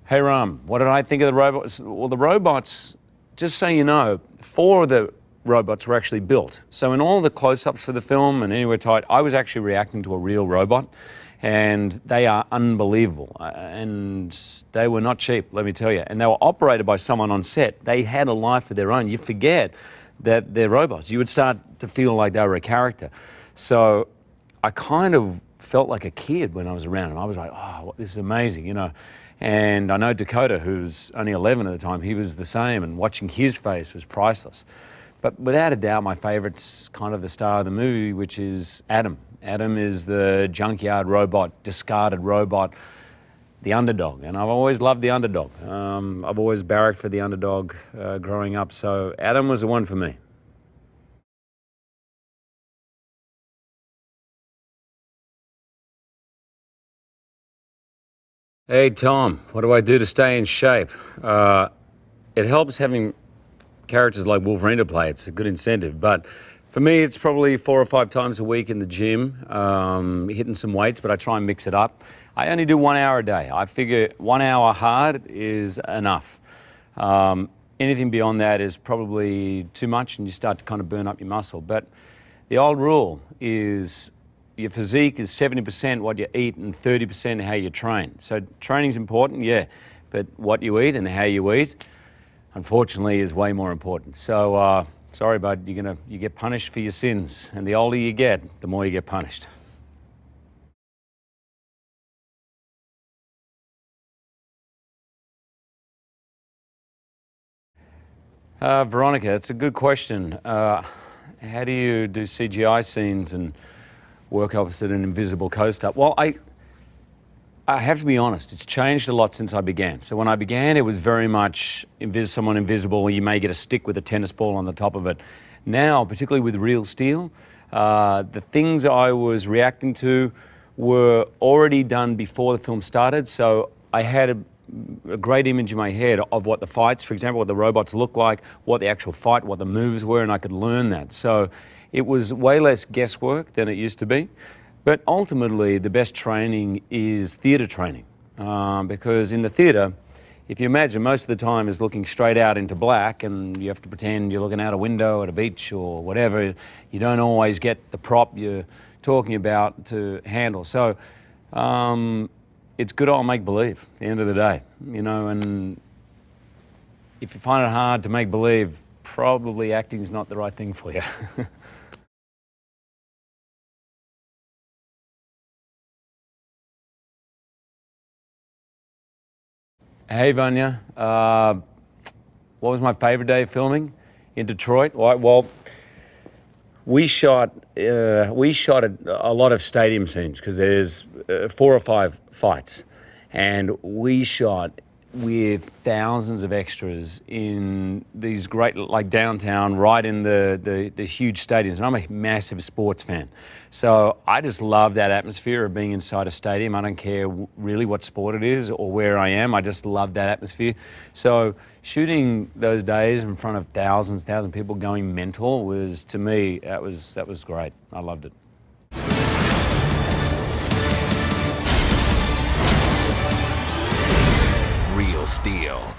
Hey Ram, what did I think of the robots? Well, the robots, just so you know, 4 of the robots were actually built. So in all the close-ups for the film and Anywhere Tight, I was actually reacting to a real robot, and they are unbelievable. And they were not cheap, let me tell you. And they were operated by someone on set. They had a life of their own. You forget that they're robots. You would start to feel like they were a character. So I kind of felt like a kid when I was around them. I was like, oh, this is amazing, you know. And I know Dakota, who's only 11 at the time, he was the same, and watching his face was priceless. But without a doubt, my favourite's kind of the star of the movie, which is Adam. Adam is the junkyard robot, discarded robot, the underdog. And I've always loved the underdog. I've always barracked for the underdog growing up, so Adam was the one for me. Hey Tom, what do I do to stay in shape? It helps having characters like Wolverine to play. It's a good incentive, but for me it's probably 4 or 5 times a week in the gym, hitting some weights, but I try and mix it up. I only do 1 hour a day. I figure 1 hour hard is enough. Anything beyond that is probably too much and you start to kind of burn up your muscle. But the old rule is your physique is 70% what you eat and 30% how you train. So training's important, yeah, but what you eat and how you eat, unfortunately, is way more important. So sorry, bud, you get punished for your sins, and the older you get, the more you get punished. Veronica, that's a good question. How do you do CGI scenes and work opposite an invisible co-star? Well, I have to be honest, it's changed a lot since I began. So when I began, it was very much someone invisible, you may get a stick with a tennis ball on the top of it. Now, particularly with Real Steel, the things I was reacting to were already done before the film started, so I had a great image in my head of what the fights, for example, what the robots look like, what the actual fight, what the moves were, and I could learn that. So it was way less guesswork than it used to be. But ultimately, the best training is theatre training. Because in the theatre, if you imagine, most of the time is looking straight out into black, and you have to pretend you're looking out a window at a beach or whatever. You don't always get the prop you're talking about to handle. So it's good old make-believe at the end of the day, you know, and if you find it hard to make believe, probably acting's not the right thing for you. Hey Vanya, what was my favorite day of filming in Detroit? Well, we shot a lot of stadium scenes because there's 4 or 5 fights, and we shot with thousands of extras in these great, like downtown, right in the huge stadiums. And I'm a massive sports fan, so I just love that atmosphere of being inside a stadium. I don't care really what sport it is or where I am. I just love that atmosphere. So shooting those days in front of thousands of people going mental was, to me, that was great. I loved it. Real Steel.